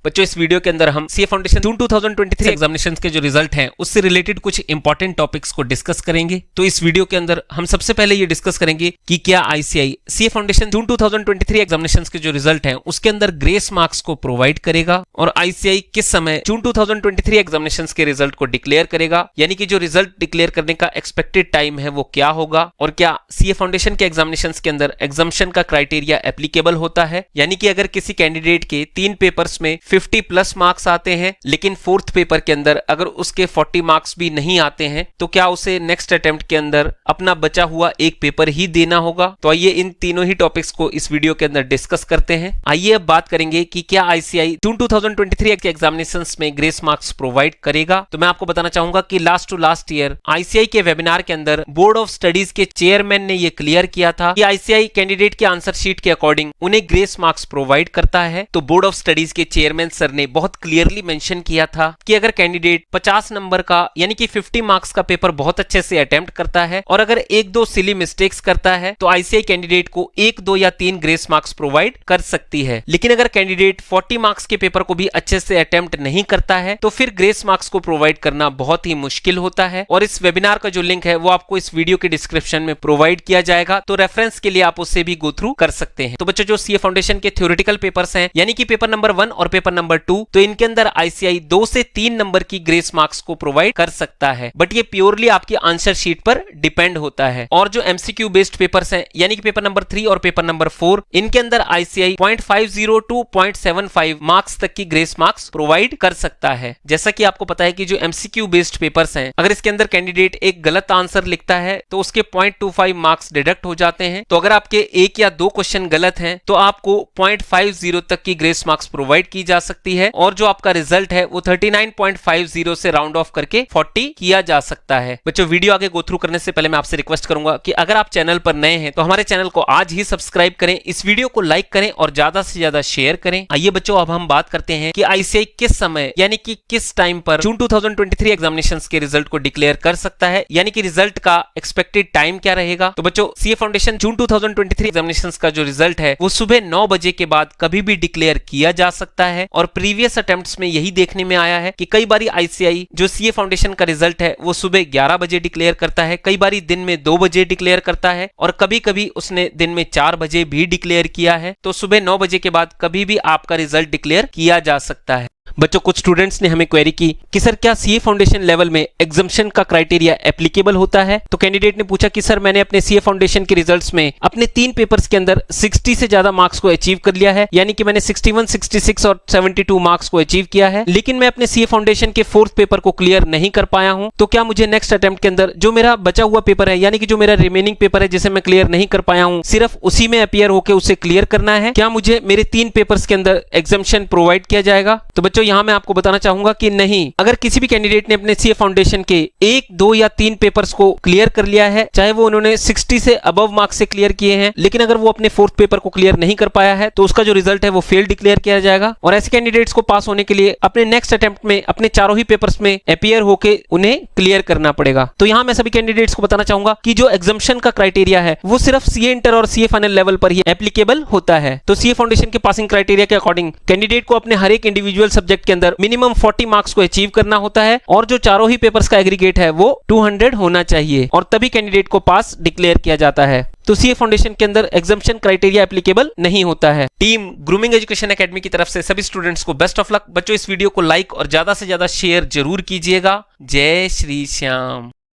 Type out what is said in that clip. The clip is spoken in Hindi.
बच्चों इस वीडियो के अंदर हम सीए फाउंडेशन जून 2023 एग्जामिनेशंस के जो रिजल्ट हैं उससे रिलेटेड कुछ इंपॉर्टेंट टॉपिक्स को डिस्कस करेंगे। तो इस वीडियो के अंदर हम सबसे पहले ये डिस्कस करेंगे कि क्या आईसीआई सीए फाउंडेशन जून 2023 एग्जामिनेशंस के जो रिजल्ट हैं उसके अंदर ग्रेस मार्क्स को प्रोवाइड करेगा और आईसीआई किस समय जून 2023 एग्जामिनेशंस के रिजल्ट को डिक्लेयर करेगा, यानी कि जो रिजल्ट डिक्लेयर करने का एक्सपेक्टेड टाइम है वो क्या होगा, और क्या सीए फाउंडेशन के एग्जामिनेशंस के अंदर एग्जम्पशन का क्राइटेरिया एप्लीकेबल होता है, यानी कि अगर किसी कैंडिडेट के 3 पेपर्स में 50 प्लस मार्क्स आते हैं लेकिन फोर्थ पेपर के अंदर अगर उसके 40 मार्क्स भी नहीं आते हैं तो क्या उसे नेक्स्ट अटेम्प्ट के अंदर अपना बचा हुआ एक पेपर ही देना होगा। तो आइए इन तीनों ही टॉपिक्स को इस वीडियो के अंदर डिस्कस करते हैं। आइए अब बात करेंगे कि क्या आईसीआई जून 2023 के एग्जामिनेशंस में ग्रेस मार्क्स प्रोवाइड करेगा। तो मैं आपको बताना चाहूंगा कि last to last year ICI के वेबिनार के अंदर बोर्ड ऑफ स्टडीज के चेयरमैन ने यह क्लियर किया था कि आईसीआई कैंडिडेट के आंसर शीट के अकॉर्डिंग उन्हें ग्रेस मार्क्स प्रोवाइड करता है। तो बोर्ड ऑफ स्टडीज के चेयरमैन सर ने बहुत क्लियरली मेंशन किया था कि अगर कैंडिडेट 50 नंबर का यानी कि 50 मार्क्स का पेपर बहुत अच्छे से अटेम्प्ट करता है और अगर 1-2 सिली मिस्टेक्स करता है तो आईसीआई कैंडिडेट को 1, 2 या 3 ग्रेस मार्क्स प्रोवाइड कर सकती है। लेकिन अगर कैंडिडेट 40 मार्क्स के पेपर को भी अच्छे से अटेम्प्ट नहीं करता है तो फिर ग्रेस मार्क्स को प्रोवाइड करना बहुत ही मुश्किल होता है। और इस वेबिनार का जो लिंक है वो आपको इस वीडियो के डिस्क्रिप्शन में प्रोवाइड किया जाएगा, तो रेफरेंस के लिए आप उससे भी गो थ्रू कर सकते हैं। तो बच्चों जो सीए फाउंडेशन के थ्योरेटिकल पेपर्स हैं यानी कि पेपर नंबर 1 और पेपर नंबर 2, तो इनके अंदर आईसीआई 2 से 3 नंबर की ग्रेस मार्क्स को प्रोवाइड कर सकता है, बट ये प्योरली आपकी आंसर शीट पर डिपेंड होता है। और जो एमसीक्यू बेस्ड पेपर्स हैं यानी कि पेपर नंबर 3 और पेपर नंबर 4, इनके अंदर आईसीआई 0.50 टू 0.75 मार्क्स तक की ग्रेस मार्क्स प्रोवाइड कर सकता है। जैसा कि आपको पता है कि जो एमसीक्यू बेस्ड पेपर्स हैं अगर इसके अंदर कैंडिडेट एक गलत आंसर लिखता है तो उसके 0.25 मार्क्स डिडक्ट हो जाते हैं। तो अगर आपके 1 या 2 क्वेश्चन गलत हैं तो आपको 0.50 तक की ग्रेस मार्क्स प्रोवाइड की जा सकती है और जो आपका रिजल्ट है वो 39.50 से राउंड ऑफ करके 40 किया जा सकता है। बच्चों वीडियो आगे गो थ्रू करने से पहले मैं आपसे रिक्वेस्ट करूंगा कि अगर आप चैनल पर नए हैं तो हमारे चैनल को आज ही सब्सक्राइब करें, इस वीडियो को लाइक करें और ज्यादा से ज्यादा शेयर करें। आइए बच्चों अब हम बात करते हैं कि आईसीआई किस समय यानी कि किस टाइम पर जून 2023 एग्जामिनेशंस के रिजल्ट को डिक्लेयर कर सकता है, यानी कि रिजल्ट का एक्सपेक्टेड टाइम क्या रहेगा। तो बच्चों सीए फाउंडेशन जून 2023 एग्जामिनेशंस का जो रिजल्ट है वो सुबह 9 बजे के बाद कभी भी डिक्लेयर किया जा सकता है। और प्रीवियस अटेम्प्ट्स में यही देखने में आया है कि कई बारी आईसीआई जो सीए फाउंडेशन का रिजल्ट है वो सुबह 11 बजे डिक्लेयर करता है, कई बारी दिन में 2 बजे डिक्लेयर करता है और कभी कभी उसने दिन में 4 बजे भी डिक्लेयर किया है। तो सुबह 9 बजे के बाद कभी भी आपका रिजल्ट डिक्लेयर किया जा सकता है। बच्चों कुछ स्टूडेंट्स ने हमें क्वेरी की कि सर क्या सीए फाउंडेशन लेवल में एग्जम्पशन का क्राइटेरिया एप्लीकेबल होता है। तो कैंडिडेट ने पूछा कि सर मैंने अपने सीए फाउंडेशन के रिजल्ट्स में अपने 3 पेपर्स के अंदर 60 से ज्यादा मार्क्स को अचीव कर लिया है, यानी कि मैंने 61, 66 और 72 मार्क्स को अचीव किया है, लेकिन मैं अपने सीए फाउंडेशन के 4th पेपर को क्लियर नहीं कर पाया हूं। तो क्या मुझे नेक्स्ट अटेम्प्ट के अंदर जो मेरा बचा हुआ पेपर है यानी कि जो मेरा रिमेनिंग पेपर है जिसे मैं क्लियर नहीं कर पाया हूं सिर्फ उसी में अपीयर होकर उसे क्लियर करना है, क्या मुझे मेरे 3 पेपर्स के अंदर एग्जम्पशन प्रोवाइड किया जाएगा। तो बच्चों यहां मैं आपको बताना चाहूंगा कि नहीं, अगर किसी भी कैंडिडेट ने अपने सीए फाउंडेशन के 1, 2 या 3 पेपर्स को क्लियर कर लिया है, चाहे वो उन्होंने 60 से अबव मार्क्स से क्लियर किए हैं, लेकिन अगर वो अपने 4th पेपर को क्लियर नहीं कर पाया है तो उसका जो रिजल्ट है वो फेल डिक्लेयर किया जाएगा। और ऐसे कैंडिडेट्स को पास होने के लिए अपने नेक्स्ट अटेम्प्ट में अपने चारों ही पेपर्स में अपीयर होकर उन्हें क्लियर करना पड़ेगा। तो यहां मैं सभी कैंडिडेट्स को बताना चाहूंगा कि जो एग्जम्पशन का क्राइटेरिया है वो सिर्फ सीए इंटर और सीए फाइनल लेवल पर ही एप्लीकेबल होता है। तो सीए फाउंडेशन के पासिंग क्राइटेरिया के अकॉर्डिंग कैंडिडेट को अपने हर एक इंडिविजुअल सब्जेक्ट के अंदर मिनिमम 40 मार्क्स को अचीव करना होता है और जो चारों ही पेपर्स का एग्रीगेट है वो 200 होना चाहिए और तभी कैंडिडेट को पास डिक्लेयर किया जाता है। तो सीए फाउंडेशन के अंदर एग्जम्पशन क्राइटेरिया एप्लीकेबल नहीं होता है। टीम ग्रूमिंग एजुकेशन एकेडमी की तरफ से सभी स्टूडेंट्स को बेस्ट ऑफ लक। बच्चों इस वीडियो को लाइक और ज्यादा से ज्यादा शेयर जरूर कीजिएगा। जय श्री श्याम।